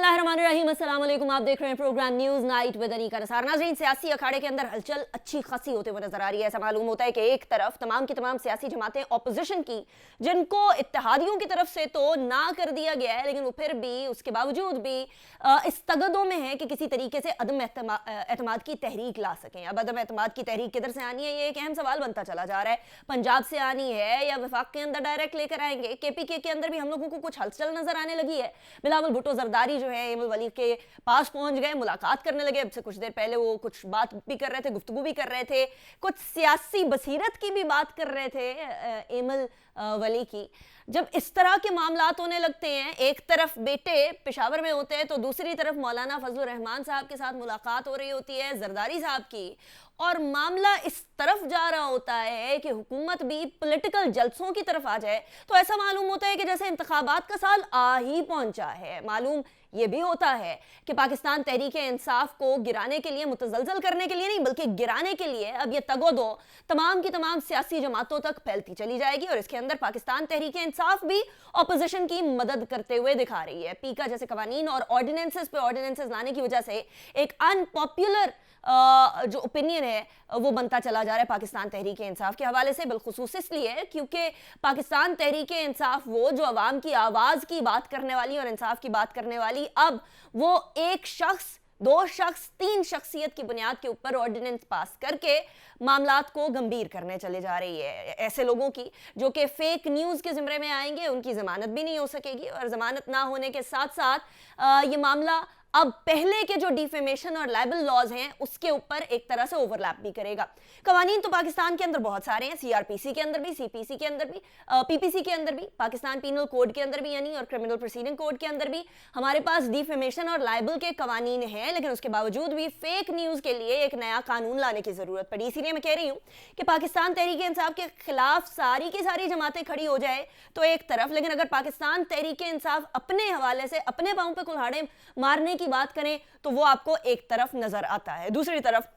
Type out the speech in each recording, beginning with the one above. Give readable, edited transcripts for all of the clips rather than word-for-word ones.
बिस्मिल्लाहिर्रहमानिर्रहीम, अस्सलाम वालेकुम। आप देख रहे हैं program news night with Aneeqa Nasar. नाज़रीन, सियासी अखाड़े के अंदर हलचल अच्छी खासी होते हुए नजर आ रही है। ऐसा मालूम होता है कि एक तरफ तमाम की तमाम सियासी जमातें ऑपोजिशन की, जिनको इत्तेहादियों की तरफ से तो ना कर दिया गया है, लेकिन वो फिर भी उसके बावजूद भी इस तगदों में है कि किसी तरीके से अदम एतमाद की तहरीक ला सकें। अब अदम एतमाद की तहरीक किधर से आनी है, ये एक अहम सवाल बनता चला जा रहा है। पंजाब से आनी है या वफाक के अंदर डायरेक्ट लेकर आएंगे? KPK के अंदर भी हम लोगों को कुछ हलचल नजर आने लगी है। बिलावल भुट्टो जरदारी जो है एमल वली के पास पहुंच गए, मुलाकात करने लगे। अब से कुछ देर पहले वो कुछ बात भी कर रहे थे, गुफ्तगू भी कर रहे थे, कुछ सियासी बसीरत की भी बात कर रहे थे एमल वली की। जब इस तरह के मामलात होने लगते हैं, एक तरफ बेटे पेशावर में होते हैं तो दूसरी तरफ मौलाना फजलुर रहमान साहब के साथ मुलाकात हो रही होती है जरदारी साहब की, और मामला इस तरफ जा रहा होता है कि हुकूमत भी पॉलिटिकल जलसों की तरफ आ जाए, तो ऐसा मालूम होता है कि जैसे इंतखाबात का साल आ ही पहुंचा है। मालूम ये भी होता है कि पाकिस्तान तहरीक इंसाफ को गिराने के लिए, मुतजलजल करने के लिए नहीं बल्कि गिराने के लिए, अब ये तगोदो तमाम की तमाम सियासी जमातों तक फैलती चली जाएगी, और इसके अंदर पाकिस्तान तहरीक इंसाफ भी ऑपोजिशन की मदद करते हुए दिखा रही है। पीका जैसे कवानीन और ऑर्डिनेंसेस पे ऑर्डिनेंसेस लाने की वजह से एक अनपॉपुलर जो ओपिनियन है वो बनता चला जा रहा है पाकिस्तान तहरीक इंसाफ के हवाले से, बिलखुसूस इसलिए क्योंकि पाकिस्तान तहरीक इंसाफ वो जो अवाम की आवाज़ की बात करने वाली और इंसाफ की बात करने वाली, अब वो एक शख्स, दो शख्स, तीन शख्सियत की बुनियाद के ऊपर ऑर्डिनेंस पास करके मामलात को गंभीर करने चले जा रही है। ऐसे लोगों की जो कि फेक न्यूज़ के ज़िम्मे में आएंगे, उनकी ज़मानत भी नहीं हो सकेगी, और ज़मानत ना होने के साथ साथ ये मामला अब पहले के जो डिफेमेशन और लाइबल लॉज हैं उसके ऊपर एक तरह से ओवरलैप भी करेगा। कवानीन तो पाकिस्तान के अंदर बहुत सारे हैं, CRPC के अंदर भी, CPC के अंदर भी, PPC के अंदर भी, पाकिस्तान पीनल कोड के अंदर भी यानी और क्रिमिनल प्रोसीडिंग कोड के अंदर भी हमारे पास डिफेमेशन और लाइबल के कवानीन हैं, लेकिन उसके बावजूद भी फेक न्यूज़ के लिए एक नया कानून लाने की ज़रूरत पड़ी। इसीलिए मैं कह रही हूँ कि पाकिस्तान तहरीक इंसाफ के खिलाफ सारी की सारी जमातें खड़ी हो जाए तो एक तरफ, लेकिन अगर पाकिस्तान तहरीक इंसाफ अपने हवाले से अपने पाँव पे कुल्हाड़े मारने की बात करें तो वो आपको एक तरफ नजर आता है। दूसरी तरफ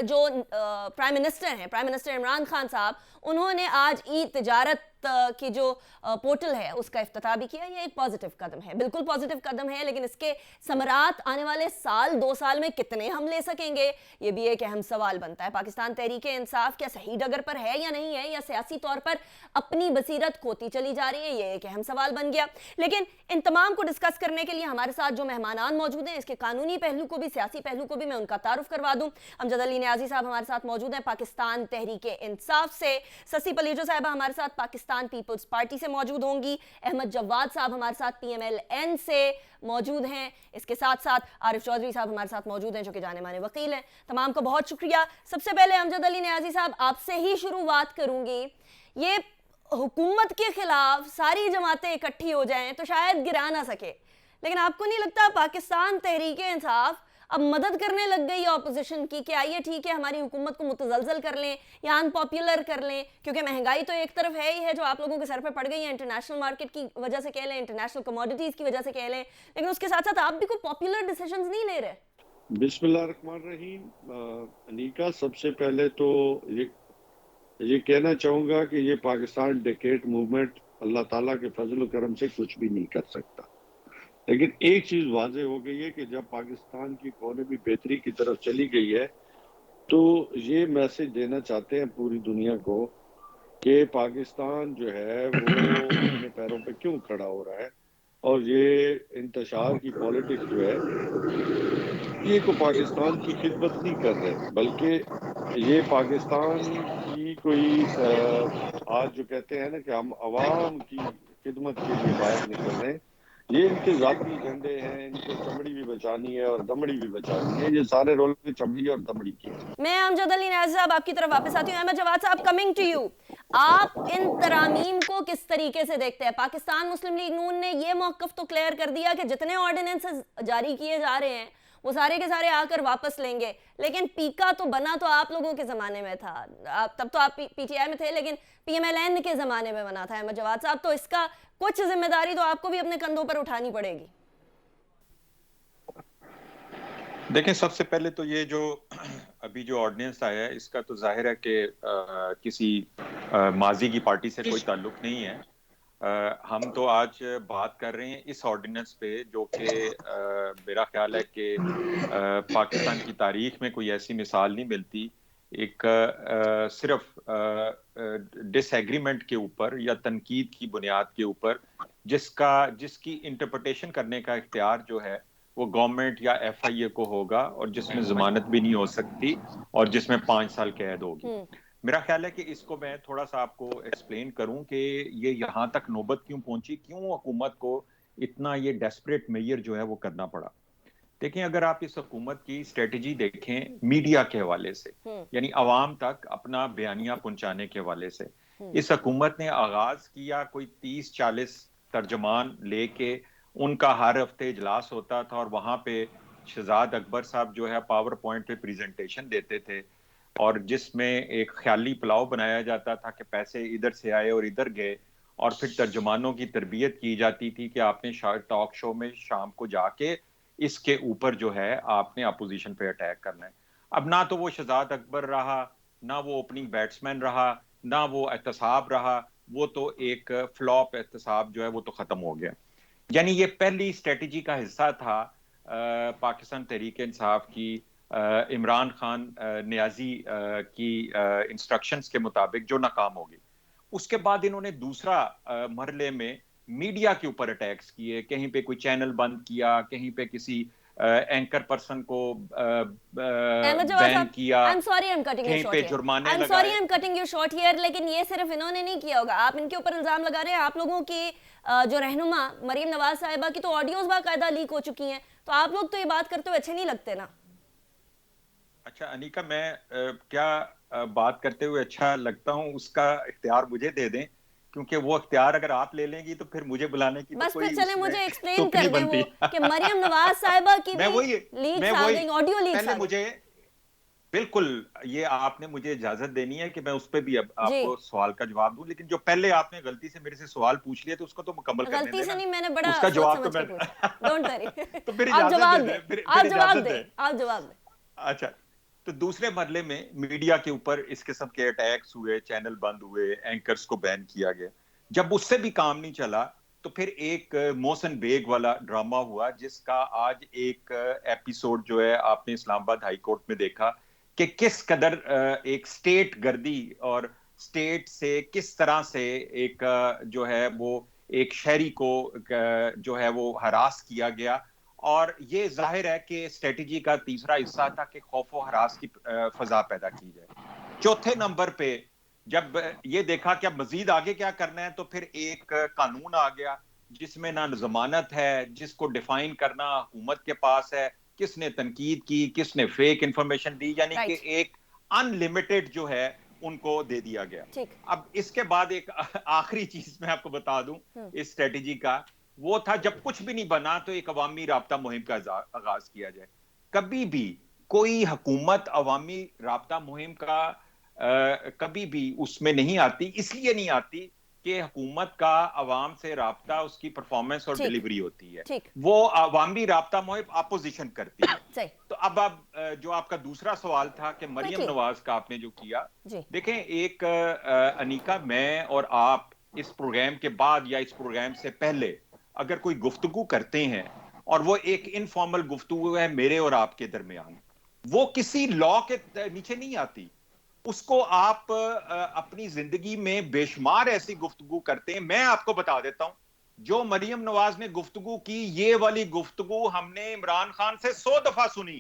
जो प्राइम मिनिस्टर हैं, प्राइम मिनिस्टर इमरान खान साहब, उन्होंने आज ई तिजारत की जो पोर्टल है उसका इफ्तिताह भी किया। ये एक पॉजिटिव कदम है, बिल्कुल पॉजिटिव कदम है, लेकिन इसके समरात आने वाले साल, 2 साल में कितने हम ले सकेंगे, ये भी एक अहम सवाल बनता है। पाकिस्तान तहरीक इंसाफ क्या सही डगर पर है या नहीं है, या सियासी तौर पर अपनी बसीरत खोती चली जा रही है, ये एक अहम सवाल बन गया। लेकिन इन तमाम को डिस्कस करने के लिए हमारे साथ जो मेहमानान मौजूद हैं, इसके कानूनी पहलू को भी, सियासी पहलू को भी मैं उनका तारुफ करवा दूं। अमजद अली नियाजी साहब हमारे साथ मौजूद हैं पाकिस्तान तहरीक इंसाफ से, ससी पलीजो साहबा हमारे साथ पाकिस्तान पीपल्स पार्टी से मौजूद होंगी, अहमद जवाद साहब हमारे साथ PMLN से मौजूद हैं, इसके साथ साथ आरिफ चौधरी साहब हमारे साथ मौजूद हैं जो कि जाने माने वकील हैं। तमाम को बहुत शुक्रिया। सबसे पहले अमजद अली नियाजी साहब, आपसे ही शुरुआत करूंगी। ये हुकूमत के खिलाफ सारी जमातें इकट्ठी हो जाएं तो शायद गिरा ना सके, लेकिन आपको नहीं लगता पाकिस्तान तहरीक इंसाफ अब मदद करने लग गई है ऑपोजिशन की कि आइए ठीक है हमारी हुकूमत को मुतजलजल कर लें या अनपॉपुलर कर लें, क्योंकि महंगाई तो एक तरफ है ही है जो आप लोगों के सर पे पड़ गई है, इंटरनेशनल मार्केट की वजह से कह लें, इंटरनेशनल कमोडिटीज़ की वजह से कह लें, लेकिन उसके साथ साथ आप भी कोई पॉपुलर डिसीजंस नहीं ले रहे। बिस्मिल्लाहिर्रहमानिर्रहीम। अनीका, सबसे पहले तो ये कहना चाहूँगा कि ये पाकिस्तान डेकेट मूवमेंट अल्लाह ताला के फजल करम से कुछ भी नहीं कर सकता, लेकिन एक चीज़ वाज़ेह हो गई है कि जब पाकिस्तान की इकोनॉमी बेहतरी की तरफ चली गई है तो ये मैसेज देना चाहते हैं पूरी दुनिया को कि पाकिस्तान जो है वो अपने पैरों पे क्यों खड़ा हो रहा है, और ये इंतशार की पॉलिटिक्स जो है ये को पाकिस्तान की खिदमत नहीं कर रहे, बल्कि ये पाकिस्तान की कोई आज जो कहते हैं ना कि हम अवाम की खिदमत के लिए बाहर निकल रहे हैं, ये इनके जाती झंडे हैं, इनको चमड़ी भी बचानी है और दमड़ी भी बचानी है, ये सारे रोल की चमड़ी और दमड़ी की है। मैं अमजद अली नियाज़ी साहब आपकी तरफ वापस आती हूँ। अहमद जवाद साहब, कमिंग टू यू, आप इन तरामीम को किस तरीके से देखते हैं? पाकिस्तान मुस्लिम लीग नून ने ये मौक़िफ़ तो क्लियर कर दिया कि जितने ऑर्डिनेंसेस जारी किए जा रहे हैं वो सारे के सारे आकर वापस लेंगे, लेकिन पीका तो बना तो आप लोगों के ज़माने में था, तब तो आप PTI में थे, लेकिन PMLN के ज़माने में बना था अहमद जवाद साहब, तो इसका कुछ जिम्मेदारी तो आपको भी अपने कंधों पर उठानी पड़ेगी। देखें, सबसे पहले तो ये जो अभी जो ऑर्डिनेंस आया है इसका तो जाहिर है कि किसी माजी की पार्टी से कोई ताल्लुक नहीं है। हम तो आज बात कर रहे हैं इस ऑर्डिनेंस पे जो कि मेरा ख्याल है कि पाकिस्तान की तारीख में कोई ऐसी मिसाल नहीं मिलती, एक सिर्फ डिसएग्रीमेंट के ऊपर या तनकीद की बुनियाद के ऊपर जिसकी इंटरप्रिटेशन करने का इख्तियार जो है वो गवर्नमेंट या एफआईए को होगा, और जिसमें जमानत भी नहीं हो सकती और जिसमें 5 साल कैद होगी। मेरा ख्याल है कि इसको मैं थोड़ा सा आपको एक्सप्लेन करूं कि ये यहाँ तक नौबत क्यों पहुंची, क्यों हुकूमत को इतना ये डेस्परेट मेजर जो है वो करना पड़ा। देखें, अगर आप इस हुकूमत की स्ट्रेटजी देखें मीडिया के हवाले से, यानी अवाम तक अपना बयानिया पहुंचाने के हवाले से, इस हुकूमत ने आगाज किया कोई 30-40 तर्जमान लेके, उनका हर हफ्ते इजलास होता था और वहां पे शहजाद अकबर साहब जो है पावर पॉइंट पे प्रेजेंटेशन देते थे, और जिसमें एक ख्याली पुलाव बनाया जाता था कि पैसे इधर से आए और इधर गए, और फिर तर्जुमानों की तरबियत की जाती थी कि आपने टॉक शो में शाम को जाके इसके ऊपर जो है आपने अपोजिशन पे अटैक करना है। अब ना तो वो शहजाद अकबर रहा, ना वो ओपनिंग बैट्समैन रहा, ना वो एहतसाब रहा, वो तो एक फ्लॉप एहतसाब जो है वो तो खत्म हो गया। यानी ये पहली स्ट्रेटजी का हिस्सा था पाकिस्तान तहरीक इंसाफ की, इमरान खान नियाजी की इंस्ट्रक्शंस के मुताबिक, जो नाकाम होगी। उसके बाद इन्होंने दूसरा मरहले में मीडिया के ऊपर अटैक्स किए, कहीं पे कोई चैनल बंद किया, कहीं पे किसी एंकर पर्सन को बैन किया, कहीं पे जुर्माने लगाए। Sorry I am cutting you short here, लेकिन ये सिर्फ इन्होंने नहीं किया होगा, आप इनके ऊपर इल्जाम लगा रहे हैं। आप लोगों की जो रहनुमा मरियम नवाज साहिबा की तो ऑडियोज बाकायदा लीक हो चुकी हैं, तो आप लोग तो ये बात करते हुए अच्छे नहीं लगते ना। अच्छा अनीका, मैं क्या बात करते हुए अच्छा लगता हूँ उसका इख्तियार मुझे दे दें, क्योंकि वो इख्तियार अगर आप ले लेंगी तो फिर मुझे बुलाने की बस तो फिर कोई चले मुझे एक्सप्लेन तुक कर नहीं दें बनती। वो कि मरियम नवाज साहिबा की मैं भी वही लीक्स मैं आ वही गई, ऑडियो लीक्स पहले आ गई। मुझे बिल्कुल, ये आपने मुझे इजाजत देनी है कि मैं उस पर भी अब जी, आपको सवाल का जवाब दूं, लेकिन जो पहले आपने गलती से मेरे से सवाल पूछ लिया तो उसको तो मुकम्मल करने गलती से देना। नहीं, मैंने बड़ा उसका सोच जवाब तो समझ के मैं पूछा, डोंट वरी। तो फिर आप इजाजत जवाब दे दें, दें, फिर आप जवाब इजाजत दें, दें। आप जवाब दें। अच्छा, तो दूसरे मरले में मीडिया के ऊपर इस किस्म के अटैक्स हुए, चैनल बंद हुए, एंकर्स को बैन किया गया। जब उससे भी काम नहीं चला तो फिर एक मोहसिन बेग वाला ड्रामा हुआ, जिसका आज एक एपिसोड जो है आपने इस्लामाबाद हाई कोर्ट में देखा कि किस कदर एक स्टेट गर्दी और स्टेट से किस तरह से एक जो है वो एक शहरी को जो है वो हरास किया गया। और ये जाहिर है कि स्ट्रेटजी का तीसरा हिस्सा था कि खौफ व हरास की फजा पैदा की जाए। चौथे नंबर पे जब ये देखा कि अब मजीद आगे क्या करना है, तो फिर एक कानून आ गया जिसमें ना जमानत है, जिसको डिफाइन करना हुकूमत के पास है, किसने तनकीद की, किसने फेक इंफॉर्मेशन दी, यानी कि एक अनलिमिटेड जो है उनको दे दिया गया। अब इसके बाद एक आखिरी चीज मैं आपको बता दूं इस स्ट्रेटजी का, वो था जब कुछ भी नहीं बना तो एक अवामी राब्ता मुहिम का आगाज किया जाए। कभी भी कोई हुकूमत अवामी राब्ता मुहिम का कभी भी उसमें नहीं आती, इसलिए नहीं आती कि हुकूमत का अवाम से राब्ता उसकी परफॉर्मेंस और डिलीवरी होती है, वो अवामी राब्ता मुहिम अपोजिशन करती है। तो अब जो आपका दूसरा सवाल था कि मरियम नवाज का आपने जो किया, देखें एक अनीका, मैं और आप इस प्रोग्राम के बाद या इस प्रोग्राम से पहले अगर कोई गुफ्तगू करते हैं और वो एक इनफॉर्मल गुफ्तगू है मेरे और आपके दरमियान, वो किसी लॉ के नीचे नहीं आती। उसको आप अपनी जिंदगी में बेशुमार ऐसी गुफ्तगू करते हैं। मैं आपको बता देता हूं, जो मरियम नवाज ने गुफ्तगू की, ये वाली गुफ्तगू हमने इमरान खान से 100 दफा सुनी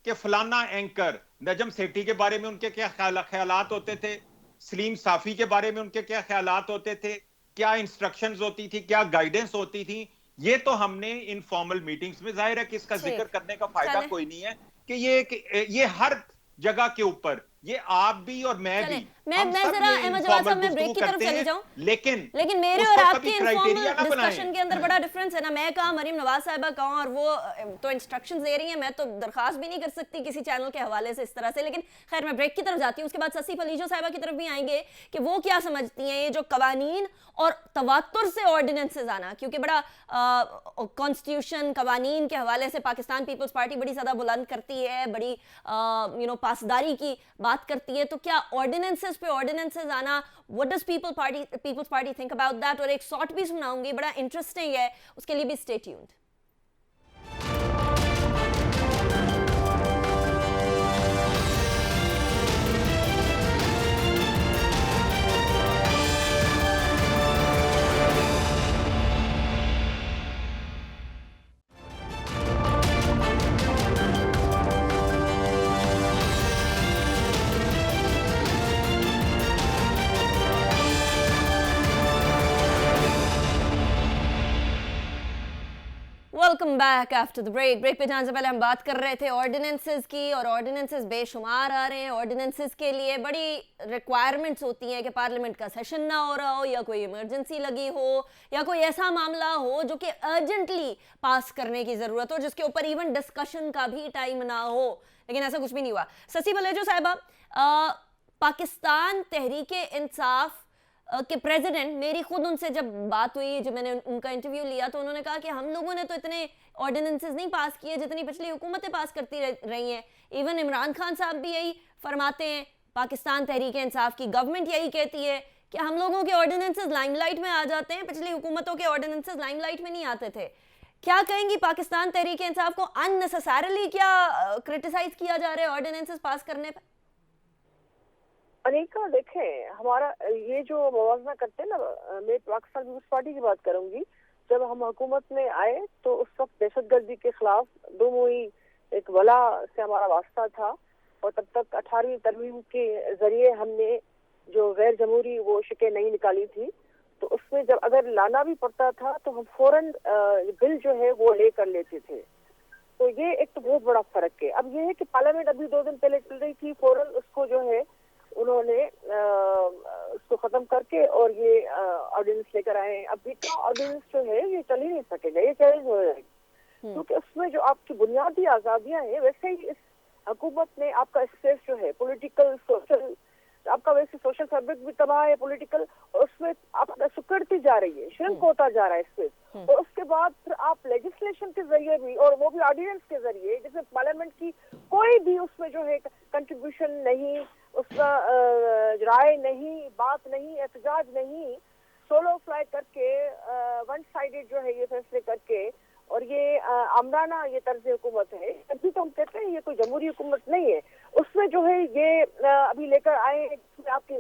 कि फलाना एंकर नजम सेठी के बारे में उनके क्या ख्यालात होते थे, सलीम साफी के बारे में उनके क्या ख्यालात होते थे, क्या इंस्ट्रक्शंस होती थी, क्या गाइडेंस होती थी। ये तो हमने इनफॉर्मल मीटिंग्स में, जाहिर है कि इसका जिक्र करने का फायदा कोई नहीं है कि ये हर जगह के ऊपर, ये आप भी और मैं भी, मैं जरा अहमद जवाद साहब, मैं ब्रेक की तरफ चली जाऊं, लेकिन मेरे और आपके इनफॉर्मल डिस्कशन के अंदर बड़ा डिफरेंस है ना। मैं कहा मरियम नवाज साहिबा कहा और वो तो इंस्ट्रक्शंस दे रही हैं, मैं तो दरखास्त भी नहीं कर सकती किसी चैनल के हवाले से इस तरह से। लेकिन खैर, मैं ब्रेक की तरफ जाती हूं, उसके बाद ससी फलीजो साहिबा की तरफ भी आएंगे कि वो क्या समझती हैं ये जो कवानीन और तवातुर से ऑर्डिनेंसेस आना, क्योंकि बड़ा कॉन्स्टिट्यूशन कवानीन के हवाले से पाकिस्तान पीपल्स पार्टी बड़ी ज्यादा बुलंद करती है, बड़ी पासदारी की बात करती है। तो क्या ऑर्डिनेंसेस बेसिस पे ऑर्डिनेंसेस आना, what does people's party think about that, और एक शॉर्ट भी सुनाऊंगी, बड़ा इंटरेस्टिंग है, उसके लिए भी stay tuned. Welcome back after the break पे जाने से पहले हम बात कर रहे थे ऑर्डिनेंसेस की, और ऑर्डिनेंसेस बेशुमार आ रहे हैं। ऑर्डिनेंसेस के लिए बड़ी रिक्वायरमेंट्स होती हैं कि पार्लियामेंट का सेशन ना हो रहा हो, या कोई इमरजेंसी लगी हो, या कोई ऐसा मामला हो जो कि अर्जेंटली पास करने की ज़रूरत हो, जिसके ऊपर इवन डिस्कशन का भी टाइम ना हो। लेकिन ऐसा कुछ भी नहीं हुआ। शशि बलेजो साहिबा, पाकिस्तान तहरीक इंसाफ के प्रेसिडेंट, मेरी खुद उनसे जब बात हुई, जब मैंने उनका इंटरव्यू लिया, तो उन्होंने कहा कि हम लोगों ने तो इतने ऑर्डिनेंसेस नहीं पास किए जितनी पिछली हुकूमतें पास करती रही हैं। इवन इमरान खान साहब भी यही फरमाते हैं, पाकिस्तान तहरीक इंसाफ की गवर्नमेंट यही कहती है कि हम लोगों के ऑर्डिनेंसेस लाइमलाइट में आ जाते हैं, पिछली हुकूमतों के ऑर्डिनेंसेस लाइमलाइट में नहीं आते थे। क्या कहेंगी, पाकिस्तान तहरीक इंसाफ को अननेसेसरली क्या क्रिटिसाइज किया जा रहा है ऑर्डिनेंसेस पास करने पर? अनिका, देखें, हमारा ये जो मुवाजना करते हैं ना, मैं पाकिस्तान पीपल्स पार्टी की बात करूंगी। जब हम हुकूमत में आए तो उस वक्त दहशतगर्दी के खिलाफ दो मुई एक वला से हमारा वास्ता था, और तब तक 18वीं तरमीम के जरिए हमने जो गैर जमहूरी वो शिकें नहीं निकाली थी, तो उसमें जब अगर लाना भी पड़ता था तो हम फौरन बिल जो है वो ले कर लेते थे। तो ये एक तो बहुत बड़ा फर्क है। अब ये है कि पार्लियामेंट अभी 2 दिन पहले चल रही थी, फौरन उसको जो है उन्होंने उसको खत्म करके और ये ऑर्डिनेंस लेकर आए। अभी का ऑर्डिनेंस जो है ये चल ही नहीं सकेगा, ये चैलेंज हो जाएगी, क्योंकि उसमें जो आपकी बुनियादी आजादियां हैं, वैसे ही इस हुकूमत ने आपका स्पेस जो है पॉलिटिकल, सोशल, आपका वैसे सोशल फैब्रिक भी तबाह है, पॉलिटिकल, और उसमें आप सुकड़ती जा रही है, श्रिंक होता जा रहा है स्पेस। और उसके बाद फिर आप लेजिस्लेशन के जरिए भी, और वो भी ऑर्डिनेंस के जरिए, जिसमें पार्लियामेंट की कोई भी उसमें जो है कंट्रीब्यूशन नहीं, उसका राय नहीं, बात नहीं, एहतजाज नहीं, सोलो फ्लाई करके वन साइडेड जो है ये फैसले करके, और ये आमराना ये तर्ज हुकूमत है। अभी तो हम कहते हैं ये कोई जमहूरी हुकूमत नहीं है। उसमें जो है ये अभी लेकर आए, आपकी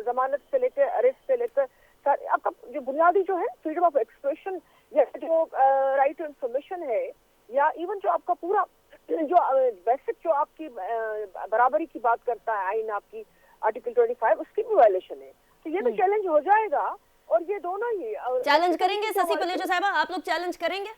जमानत से लेकर, अरेस्ट से लेकर, आपका जो बुनियादी जो है फ्रीडम ऑफ एक्सप्रेशन, या जो राइट टू इंफॉर्मेशन है, या इवन जो आपका पूरा जो बेसिक जो आपकी बराबरी की बात करता है आइन, आपकी आर्टिकल 25, उसकी भी वायलेशन है। तो ये तो चैलेंज हो जाएगा, और ये दोनों ही चैलेंज करेंगे। शशि बलेजो साहिबा, आप लोग चैलेंज करेंगे?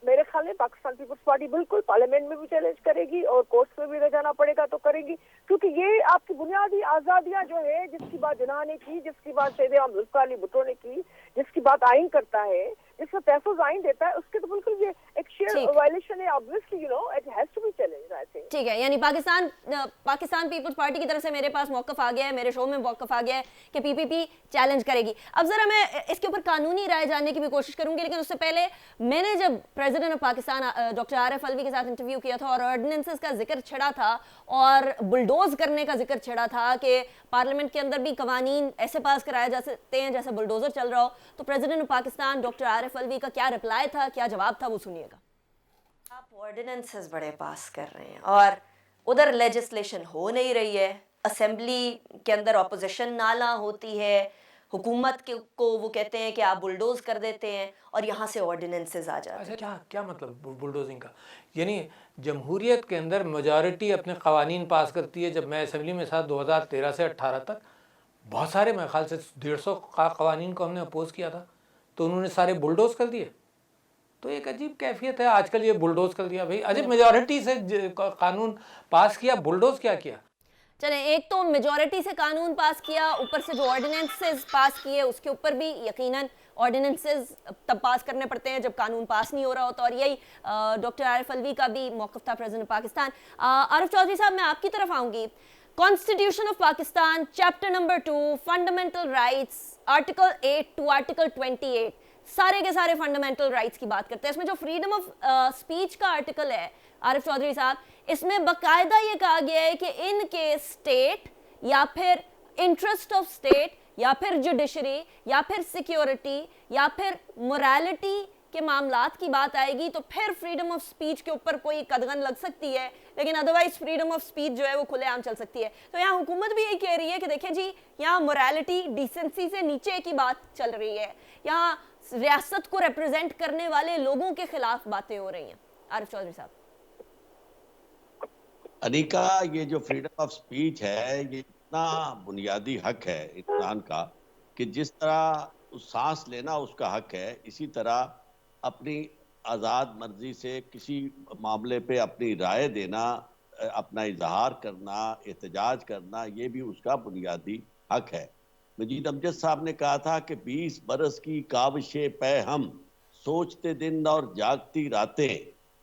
मेरे ख्याल में पाकिस्तान पीपल्स पार्टी बिल्कुल पार्लियामेंट में भी चैलेंज करेगी, और कोर्ट्स में भी ले जाना पड़ेगा तो करेगी, क्योंकि ये आपकी बुनियादी आजादियां जो है, जिसकी बात जिन्ना ने की, जिसकी बात सैयद इमाम जुल्फिकार अली भुट्टो ने की, जिसकी बात आइन करता है, जिसमें तहफ़्फ़ुज़ आइन देता है, उसके तो बिल्कुल ये एक शेयर वायलेशन है। Obviously you know it has to be challenged, I think. ठीक है, यानी पाकिस्तान पीपल्स पार्टी की तरफ से मेरे पास मौक़िफ़ आ गया है, मेरे शो में मौक़िफ़ आ गया है कि पीपीपी चैलेंज करेगी। अब जरा मैं इसके ऊपर कानूनी राय जानने की भी कोशिश करूंगी, लेकिन उससे पहले मैंने जब president of Pakistan doctor Arif Alvi के साथ इंटरव्यू किया था और ऑर्डिनेंसेस का जिक्र छड़ा था और बुलडोज करने का जिक्र छड़ा था कि पार्लियामेंट के अंदर भी कवानीन ऐसे पास कराए जा सकते हैं जैसे बुलडोजर चल रहा हो, तो president of Pakistan doctor Arif Alvi का क्या रिप्लाई था, क्या जवाब था, वो सुनिएगा। आप ऑर्डिनेंसेस बड़े पास कर रहे हैं और उधर लेजिस्लेशन हो नहीं रही है, असेंबली के अंदर ऑपोजिशन नाला होती है, हुकूमत को वो कहते हैं कि आप बुलडोज कर देते हैं और यहाँ से ऑर्डिनेंसेस आ जाते हैं। अच्छा, क्या मतलब बुलडोजिंग का? यानी जमहूरियत के अंदर मेजॉरिटी अपने कवानीन पास करती है। जब मैं असेंबली में था 2013 से 18 तक, बहुत सारे, मेरे ख्याल से 150 कवानीन को हमने अपोज किया था, तो उन्होंने सारे बुलडोज कर दिए। तो एक अजीब कैफियत है आजकल, ये बुलडोज कर दिया। भाई अजीब, मेजॉरिटी से कानून पास किया, बुलडोज क्या किया? चले, एक तो मेजॉरिटी से कानून पास किया, ऊपर से जो ऑर्डिनेंसेस पास किए उसके ऊपर भी यकीनन ऑर्डिनेंसेस तब पास करने पड़ते हैं जब कानून पास नहीं हो रहा होता, और यही डॉक्टर आरिफ अलवी का भी मौक़िफ़ था प्रेसिडेंट पाकिस्तान। आरिफ चौधरी साहब, मैं आपकी तरफ आऊँगी। Constitution of Pakistan, chapter number 2, fundamental rights, article 8 to article 28, सारे के सारे फंडामेंटल राइट्स की बात करते हैं। इसमें जो फ्रीडम ऑफ स्पीच का आर्टिकल है आरिफ चौधरी साहब, इसमें बाकायदा ये कहा गया है कि इनके स्टेट या फिर इंटरेस्ट ऑफ स्टेट या फिर जुडिशरी या फिर सिक्योरिटी या फिर मोरालिटी के मामलात की बात आएगी तो फिर फ्रीडम ऑफ स्पीच के ऊपर कोई कदगन लग सकती है, लेकिन अदरवाइज फ्रीडम ऑफ स्पीच जो है वो खुलेआम चल सकती है। तो यहाँ हुकूमत भी यही कह रही है कि देखिए जी, यहाँ मोरालिटी डिसेंसी से नीचे की बात चल रही है, यहाँ रियासत को रिप्रेजेंट करने वाले लोगों के खिलाफ बातें हो रही हैं। आरिफ चौधरी साहब। अनिका, ये जो फ्रीडम ऑफ स्पीच है ये इतना बुनियादी हक है इंसान का कि जिस तरह सांस लेना उसका हक है, इसी तरह अपनी आज़ाद मर्जी से किसी मामले पे अपनी राय देना, अपना इजहार करना, एहतजाज करना, ये भी उसका बुनियादी हक है। मजीद अमजद साहब ने कहा था कि 20 बरस की काविशे पे हम, सोचते दिन और जागती रातें,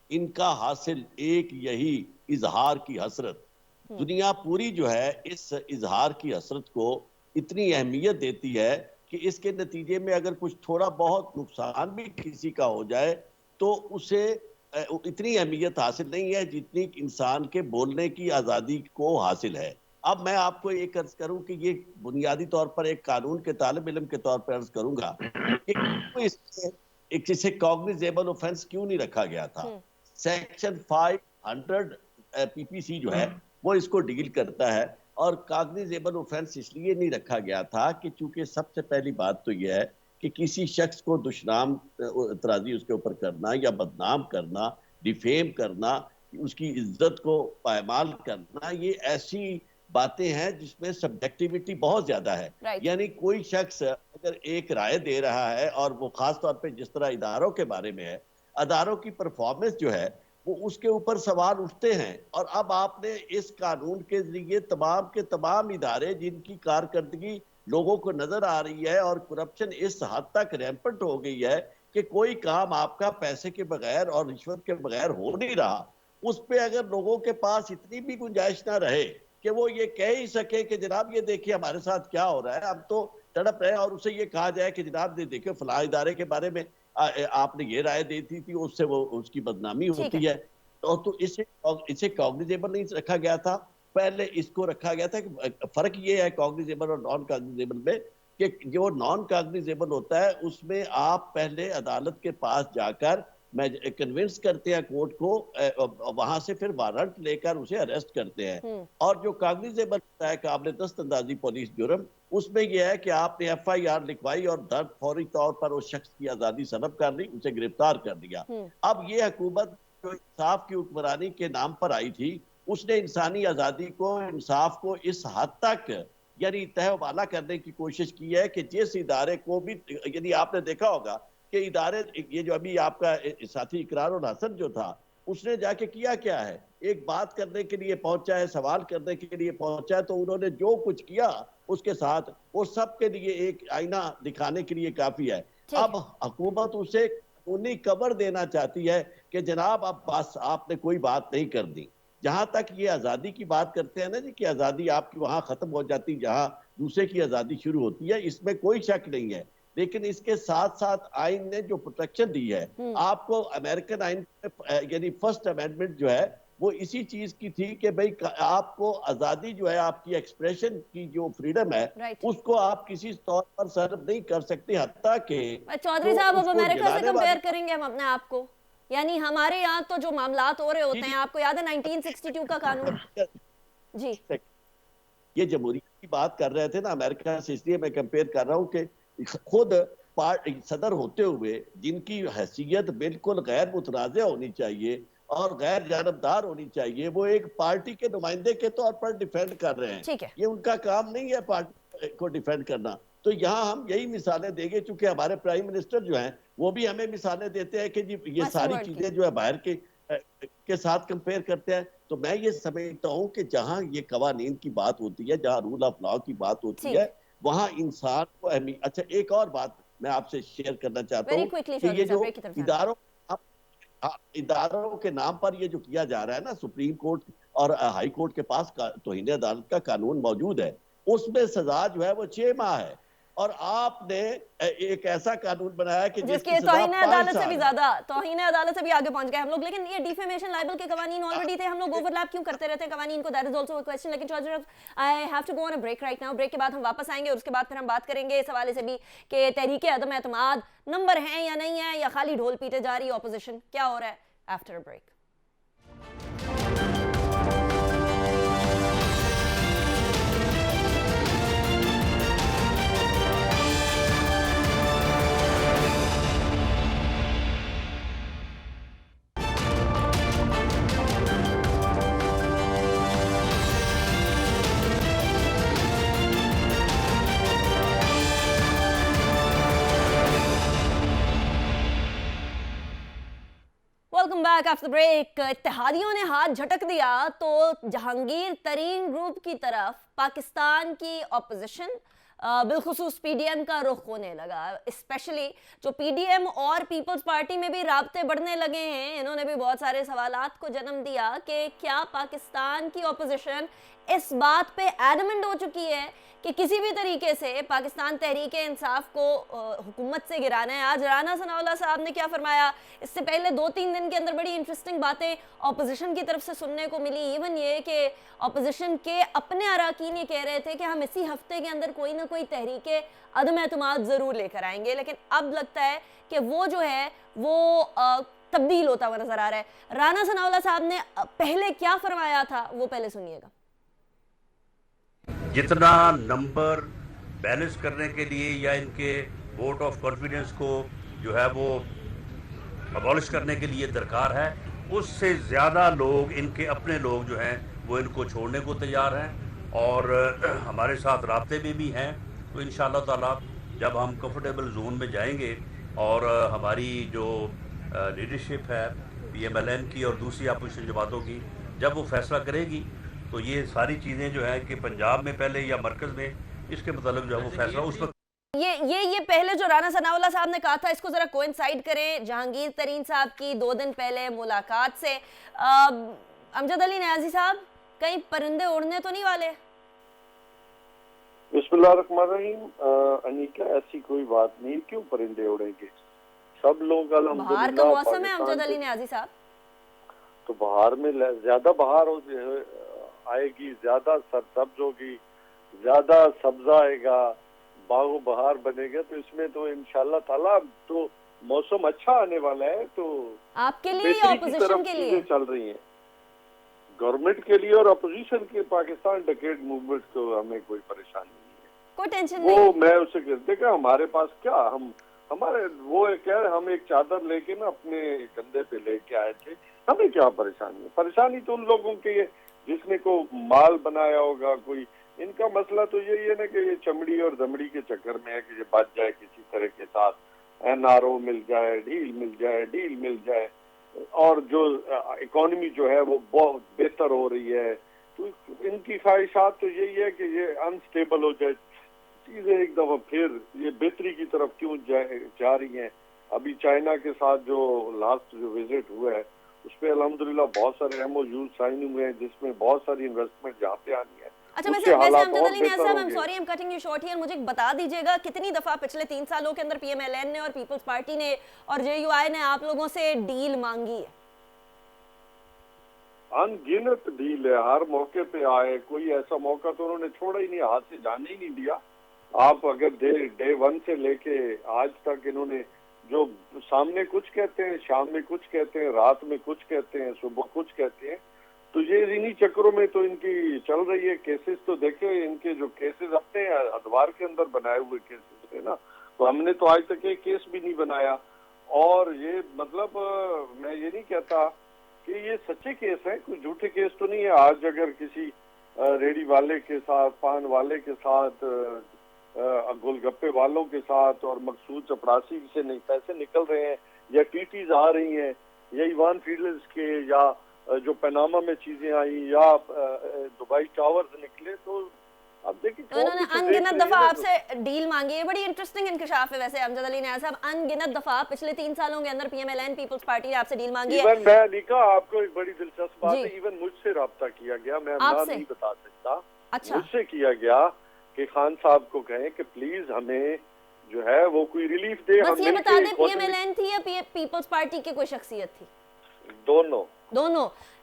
इनका हासिल एक यही इजहार की हसरत। दुनिया पूरी जो है इस इजहार की हसरत को इतनी अहमियत देती है कि इसके नतीजे में अगर कुछ थोड़ा बहुत नुकसान भी किसी का हो जाए तो उसे इतनी अहमियत हासिल नहीं है जितनी इंसान के बोलने की आज़ादी को हासिल है। अब मैं आपको एक अर्ज करूं कि ये बुनियादी तौर पर एक कानून के तालिब इल्म के तौर पर अर्ज करूंगा कि इसे कॉग्निजेबल ऑफेंस क्यों नहीं रखा गया था। सेक्शन 500 पीपीसी जो है वो इसको डील करता है, और कॉग्निजेबल ऑफेंस इसलिए नहीं रखा गया था कि चूंकि सबसे पहली बात तो यह है कि किसी शख्स को दुश्मनाम तराजी उसके ऊपर करना या बदनाम करना, डिफेम करना, उसकी इज्जत को पायमाल करना, ये ऐसी बातें हैं जिसमें सब्जेक्टिविटी बहुत ज्यादा है। यानी कोई शख्स अगर एक राय दे रहा है और वो खास तौर पे जिस तरह इदारों के बारे में है, अदारों की परफॉर्मेंस जो है वो उसके ऊपर सवाल उठते हैं। और अब आपने इस कानून के जरिए तमाम के तमाम इदारे जिनकी कारकर्दगी लोगों को नजर आ रही है और करप्शन इस हद तक रैंपेंट हो गई है कि कोई काम आपका पैसे के बगैर और रिश्वत के बगैर हो नहीं रहा, उस पे अगर लोगों के पास इतनी भी गुंजाइश ना रहे कि वो ये कह ही सके कि जनाब ये देखिए हमारे साथ क्या हो रहा है, हम तो तड़प रहे हैं, और उसे ये कहा जाए कि जनाब ये देखिए फलां इदारे के बारे में आपने ये राय दी थी, उससे वो उसकी बदनामी होती है। तो इसे कॉग्निजेबल नहीं रखा गया था, पहले इसको रखा गया था कि फर्क ये है कॉग्निजेबल और नॉन कॉग्निजेबल में कि जो नॉन कॉग्निजेबल होता है उसमें आप पहले अदालत के पास जाकर कन्विंस करते हैं कोर्ट को, वहां से फिर वारंट लेकर उसे अरेस्ट करते हैं। और जो कॉग्निजेबल होता है काबिल दस्तंदाजी पुलिस जुर्म, उसमें यह है कि आपने FIR लिखवाई और दर्द फौरी तौर पर उस शख्स की आजादी सलब कर ली, उसे गिरफ्तार कर दिया। अब ये हुकूमत जो इंसाफ की हुक्मरानी के नाम पर आई थी, उसने इंसानी आजादी को, इंसाफ को इस हद तक यानी तहवाला करने की कोशिश की है कि जिस इदारे को भी, यदि आपने देखा होगा कि इदारे, ये जो अभी आपका साथी इकरार और हसन जो था, उसने जाके किया क्या है, एक बात करने के लिए पहुंचा है, सवाल करने के लिए पहुंचा है, तो उन्होंने जो कुछ किया उसके साथ वो सबके लिए एक आईना दिखाने के लिए काफी है। अब हुकूमत उसे कानूनी कवर देना चाहती है कि जनाब अब बस आपने कोई बात नहीं कर दी। जहां तक ये आजादी की बात करते हैं ना जी कि आजादी आपकी वहां खत्म हो जाती जहां दूसरे की आजादी शुरू होती है, इसमें कोई शक नहीं है, लेकिन इसके साथ साथ आइन ने जो प्रोटेक्शन दी है आपको, अमेरिकन आइन यानी फर्स्ट अमेंडमेंट जो है वो इसी चीज की थी कि भाई आपको आजादी जो है, आपकी एक्सप्रेशन की जो फ्रीडम है उसको आप किसी तौर पर सर्व नहीं कर सकते, हत्ता के चौधरी साहब अब अमेरिका से कंपेयर करेंगे हम अपने आप को, यानी हमारे यहाँ तो जो मामलात हो रहे होते हैं, आपको याद है 1962 का कानून जी, ये जमहूरियत की बात कर रहे थे ना अमेरिका से, इसलिए मैं कंपेयर कर रहा हूँ कि खुद सदर होते हुए जिनकी हैसियत बिल्कुल गैर मुतनाज़ होनी चाहिए और गैर जानबदार होनी चाहिए, वो एक पार्टी के नुमाइंदे के तौर पर डिफेंड कर रहे हैं। ये उनका काम नहीं है पार्टी को डिफेंड करना। तो यहाँ हम यही मिसालें देंगे, चूंकि हमारे प्राइम मिनिस्टर जो हैं वो भी हमें मिसालें देते हैं कि जी ये सारी चीजें जो है बाहर के साथ कंपेयर करते हैं। तो मैं ये समझता हूँ कि जहाँ ये कवानीन की बात होती है, जहाँ रूल ऑफ लॉ की बात होती है, वहाँ इंसान को अहमियत। अच्छा, एक और बात मैं आपसे शेयर करना चाहता हूँ कि ये जो इदारों के नाम पर ये जो किया जा रहा है ना, सुप्रीम कोर्ट और हाई कोर्ट के पास तौहीन अदालत का कानून मौजूद है, उसमें सजा जो है वो 6 माह है, और आपने एक ऐसा कानून बनाया कि जिसके तौहीन अदालत से भी ज्यादा, तौहीन अदालत से भी आगे पहुंच गए हम लोग। लेकिन ये डिफेमेशन लाइबल के कवानीन ऑलरेडी थे, हम लोग ओवरलैप क्यों करते रहते हैं कवानीन को? That is also a question. लेकिन Chaudhry I have to go on a break right now. Break के बाद हम वापस आएंगे और उसके बाद फिर हम बात करेंगे इस हवाले से भी कि तहरीक अदम एतमाद नंबर है या नहीं है, या खाली ढोल पीटे जा रही है ऑपोजिशन, क्या हो रहा है after a break. Welcome back after break. इत्तेहादियों ने हाथ झटक दिया तो जहांगीर तरीन ग्रुप की तरफ पाकिस्तान की ऑपोजिशन बिलखुसूस पीडीएम का रुख होने लगा। स्पेशली जो पीडीएम और पीपल्स पार्टी में भी राब्ते बढ़ने लगे हैं, इन्होंने भी बहुत सारे सवालात को जन्म दिया कि क्या पाकिस्तान की ऑपोजिशन इस बात पे एडमेंट हो चुकी है कि किसी भी तरीके से पाकिस्तान तहरीक इंसाफ को हुकूमत से गिराना है। आज राना सनाउल्लाह साहब ने क्या फरमाया, इससे पहले 2-3 दिन के अंदर बड़ी इंटरेस्टिंग बातें ऑपोजिशन की तरफ से सुनने को मिली। इवन ये कि ऑपोजिशन के अपने अराकीन ये कह रहे थे कि हम इसी हफ्ते के अंदर कोई ना कोई तहरीक अदम एतमाद ज़रूर लेकर आएंगे। लेकिन अब लगता है कि वो जो है वो तब्दील होता हुआ नजर आ रहा है। राना सनाउल्लाह साहब ने पहले क्या फरमाया था वो पहले सुनिएगा। जितना नंबर बैलेंस करने के लिए या इनके वोट ऑफ कॉन्फिडेंस को जो है वो अबॉलिश करने के लिए दरकार है, उससे ज़्यादा लोग, इनके अपने लोग जो हैं वो इनको छोड़ने को तैयार हैं और हमारे साथ राब्ते में भी हैं। तो इंशाअल्लाह ताला जब हम कंफर्टेबल जोन में जाएंगे और हमारी जो लीडरशिप है PMLN की और दूसरी अपोजिशन जमातों की, जब वो फैसला करेगी तो ये सारी चीज़ें जो है कि पंजाब में पहले या मरकज़ में, इसके मतलब जो है वो फैसला उस पर ये पहले जो राना सनाउल्लाह साहब ने कहा था, इसको जरा कोइंसाइड करें जहांगीर तरीन साहब की 2 दिन पहले मुलाकात से। अमजद अली न्याजी साहब, कहीं परिंदे उड़ने तो नहीं वाले? बिस्मिल्लाहिर्रहमानिर्रहीम। अनीका, ऐसी कोई बात नहीं, क्यों परिंदे उड़ेंगे? सब लोग अल्हम्दुलिल्लाह, बाहर का मौसम है अमजद अली न्याजी साहब, तो बाहर में ज्यादा बहार आएगी, ज्यादा सरसब्ज होगी, ज्यादा सब्जा आएगा, बागो बहार बनेगा, तो इसमें तो इंशाल्लाह ताला तो मौसम अच्छा आने वाला है। तो आपके लिए या ऑपोजिशन के लिए चल रही हैं, गवर्नमेंट के लिए और अपोजिशन के। पाकिस्तान डेकेड मूवमेंट को हमें कोई परेशानी नहीं है, कोई टेंशन वो नहीं। मैं उसे देखा, हमारे पास क्या, हम हमारे वो कह रहे, हम एक चादर लेके ना अपने कंधे पे लेके आए थे, हमें क्या परेशानी है? परेशानी तो उन लोगों की है जिसने को माल बनाया होगा कोई। इनका मसला तो यही है ना कि ये चमड़ी और दमड़ी के चक्कर में है कि ये बच जाए किसी तरह के साथ, NRO मिल जाए, डील मिल जाए, और जो इकोनॉमी जो है वो बहुत बेहतर हो रही है। तो इनकी ख्वाहिशात तो यही है कि ये अनस्टेबल हो जाए चीजें, एक दफा फिर ये बेहतरी की तरफ क्यों जा रही हैं। अभी चाइना के साथ जो लास्ट जो विजिट हुआ है उसपे अल्हम्दुलिल्लाह बहुत सारे MOU साइन हुए हैं, जिसमें बहुत सारी इन्वेस्टमेंट जहाँ पे आनी है। अच्छा, वैसे अमजद अली न्याज़ साहब, I am sorry I am cutting you short here, मुझे बता दीजिएगा कितनी दफा पिछले 3 सालों के अंदर PMLN ने और पीपल्स पार्टी ने और JUI ने आप लोगों से डील मांगी है? अनगिनत डील है, हर मौके पे आए, कोई ऐसा मौका तो उन्होंने छोड़ा ही नहीं, हाथ से जाने ही नहीं दिया। आप अगर डे 1 से लेके आज तक इन्होंने जो सामने कुछ कहते हैं, शाम में कुछ कहते हैं, रात में कुछ कहते हैं, सुबह कुछ कहते हैं, तो ये इन्हीं चक्करों में तो इनकी चल रही है। केसेस तो देखे, इनके जो केसेस अपने अखबार के अंदर बनाए हुए केसेस थे ना, तो हमने तो आज तक एक केस भी नहीं बनाया। और ये मतलब मैं ये नहीं कहता कि ये सच्चे केस हैं, कोई झूठे केस तो नहीं है। आज अगर किसी रेडी वाले के साथ, पान वाले के साथ, गोलगप्पे वालों के साथ और मकसूद चपरासी से नहीं पैसे निकल रहे हैं, या टीटीज आ रही हैं, या इवान फील्ड्स के, या जो पनामा में चीजें आई, या दुबई टावर्स निकले, तो अब देखिए उन्होंने अनगिनत दफा आपसे डील मांगी है। बड़ी इंटरेस्टिंग इंकशाफ है वैसे अमजद अली न्याज़ साहब, अनगिनत दफा पिछले 3 सालों के अंदर PMLN पीपल्स पार्टी ने आपसे डील मांगी है। इवन मैं लिखा, आपको एक बड़ी दिलचस्प बात है, इवन मुझसे राब्ता किया गया, मैं नाम नहीं बता सकता। अच्छा, मुझसे किया गया कि खान साहब को कहें कि प्लीज हमें जो है वो कोई रिलीफ दे। बस ये बता दें पीएमएलएन थी या पीपल्स पार्टी की कोई शख्सियत थी? दोनों।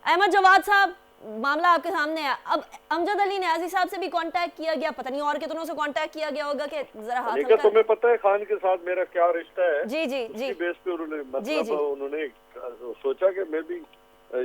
अहमद जवाद साहब, मामला आपके सामने है। अब अमजद अली न्याजी साहब से भी कांटेक्ट किया गया, पता नहीं और कितनों से कांटेक्ट किया गया होगा कि जरा हाथ हल्का। तुम्हें पता है खान के साथ मेरा क्या रिश्ता है? जी जी जी। बेस पे उन्होंने मतलब उन्होंने सोचा कि मैं भी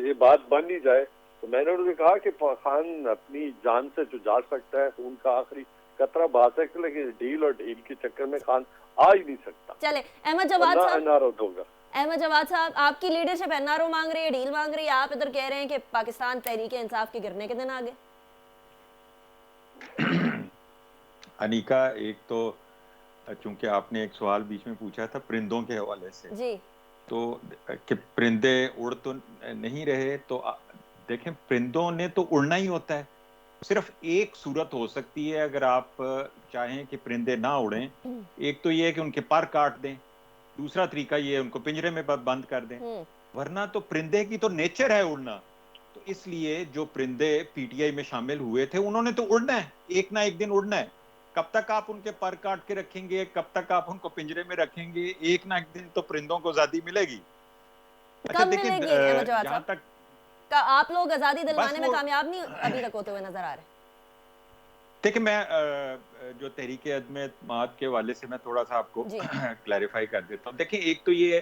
ये बात बन ही जाए, तो मैंने उन्हें कहा कि खान अपनी जान से जो जा सकता है खून का आखिरी कतरा बात है, लेकिन डील और ढील के चक्कर में खान आ ही नहीं सकता। चले अहमद जवाद साहब, होगा। अहमद जवाद साहब, आपकी लीडरशिप एनआरओ मांग रही है, डील मांग रही है, आप इधर कह रहे हैं कि पाकिस्तान तहरीक इंसाफ के गिरने के दिन आ गए। अनीका, एक तो चूंकि आपने एक सवाल बीच में पूछा था परिंदों के हवाले से जी, तो कि परिंदे उड़ तो नहीं रहे, तो देखें परिंदों ने तो उड़ना ही होता है। सिर्फ एक सूरत हो सकती है अगर आप चाहें कि परिंदे ना उड़ें, एक तो ये है कि उनके पर काट दें, दूसरा तरीका ये है उनको पिंजरे में बंद कर दें, वरना तो परिंदे की तो नेचर है उड़ना। तो इसलिए जो परिंदे पीटीआई में शामिल हुए थे उन्होंने तो उड़ना है, एक ना एक दिन उड़ना है। कब तक आप उनके पर काट के रखेंगे, कब तक आप उनको पिंजरे में रखेंगे, एक ना एक दिन तो परिंदों को आजादी मिलेगी। अच्छा देखिए, जहां तक आप लोग आजादी दिलवाने में कामयाब नहीं अभी तक होते हुए नजर आ रहे। देखिए, मैं जो तहरीक अदम एतमाद के हवाले से मैं थोड़ा सा आपको क्लैरिफाई कर देता हूँ। देखिए, एक तो ये है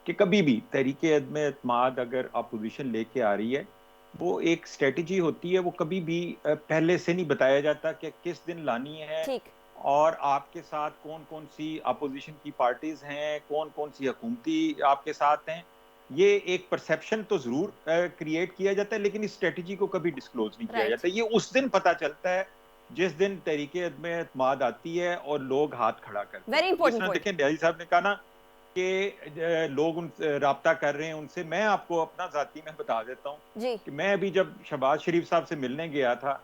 कि कभी भी तहरीक अदम एतमाद अगर अपोजिशन लेके आ रही है, वो एक स्ट्रेटजी होती है, वो कभी भी पहले से नहीं बताया जाता कि किस दिन लानी है और आपके साथ कौन कौन सी अपोजिशन की पार्टीज हैं, कौन कौन सी हुकूमती आपके साथ हैं। ये एक परसेप्शन तो जरूर क्रिएट किया जाता है, लेकिन इस स्ट्रेटजी को कभी डिस्क्लोज नहीं किया जाता। ये उस दिन पता चलता है जिस दिन तहरीक अदम एतमाद आती है और लोग हाथ खड़ा करते हैं। Very important point. देखिए, न्याजी साहब ने कहा ना कि लोग उनसे राब्ता कर रहे हैं उनसे, मैं आपको अपना जाती में बता देता हूँ कि मैं अभी जब शहबाज शरीफ साहब से मिलने गया था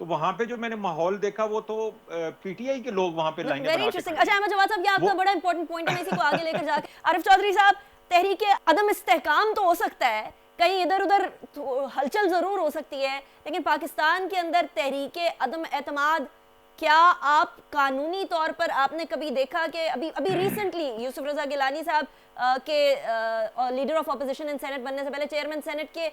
तो वहां पे जो मैंने माहौल देखा वो तो पीटीआई के लोग वहां पे लाइन वेरी इंटरेस्टिंग। अच्छा अहमद जवाद साहब, ये आपका बड़ा इंपॉर्टेंट पॉइंट है, मैं इसी को आगे लेकर जाके आरिफ चौधरी साहब, तहरीक अदम इस्तेहकाम तो हो सकता है, कहीं इधर उधर हलचल जरूर हो सकती है, लेकिन पाकिस्तान के अंदर तहरीक अदम एतमाद, क्या आप कानूनी तौर पर आपने कभी देखा कि अभी रिसेंटली यूसुफ रजा गिलानी साहब के leader of opposition in senate बनने से पहले चेयरमैन सेनेट के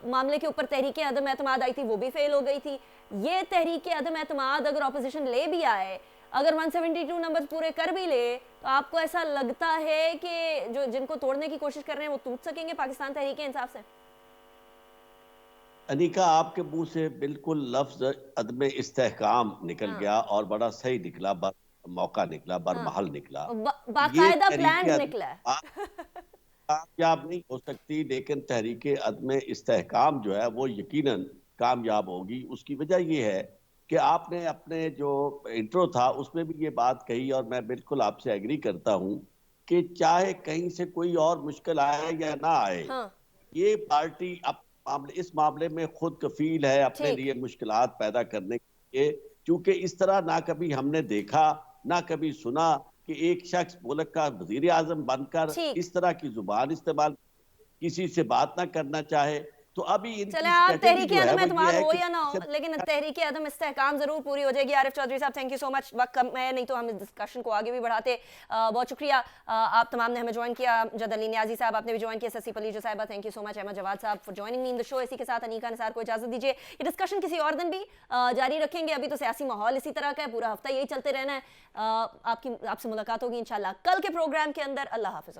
मामले के ऊपर तहरीक अदम एतमाद आई थी, वो भी फेल हो गई थी। ये तहरीक अदम एतमाद अगर ऑपोजिशन ले भी आए, अगर 172 नंबर पूरे कर भी ले, तो आपको ऐसा लगता है कि जो जिनको तोड़ने की कोशिश कर रहे हैं वो टूट सकेंगे पाकिस्तान तहरीक इंसाफ से? अनीका, आपके मुंह से बिल्कुल लफ्ज अदम इस्तेहकाम निकल गया और बड़ा सही निकला, मौका निकला, बरमहल निकला, बाकायदा प्लान निकला। कामयाब नहीं हो सकती, लेकिन तहरीक अदम इस्तेहकाम जो है वो यकीनन कामयाब होगी। उसकी वजह ये है कि आपने अपने जो इंट्रो था उसमें भी ये बात कही और मैं बिल्कुल आपसे एग्री करता हूँ कि चाहे कहीं से कोई और मुश्किल आए या ना आए, ये पार्टी इस मामले में खुद कफील है अपने लिए मुश्किलात पैदा करने के लिए, क्योंकि इस तरह ना कभी हमने देखा ना कभी सुना कि एक शख्स मुल्क का वजीर आजम बनकर इस तरह की जुबान इस्तेमाल, किसी से बात ना करना चाहे। तो अभी चले आप तहरीक अदम एतमाद हो या ना हो, लेकिन तहरीक अदम इस्तेहकाम जरूर पूरी हो जाएगी। आरिफ चौधरी साहब, थैंक यू सो मच। वक्त कम है, नहीं तो हम इस डिस्कशन को आगे भी बढ़ाते। बहुत शुक्रिया आप तमाम ने हमें ज्वाइन किया। अमजद अली न्याजी साहब आपने भी ज्वाइन किया, ससी पलीजो साहिबा thank you so much, Ahmed Jawad साहब for joining me in the show. इसी के साथ अनीका निसार को इजाजत दीजिए। ये डिस्कशन किसी और दिन भी जारी रखेंगे, अभी तो सियासी माहौल इसी तरह का है, पूरा हफ्ता यही चलते रहना है। आपसे मुलाकात होगी इंशाल्लाह कल के प्रोग्राम के अंदर। अल्लाह हाफिज़।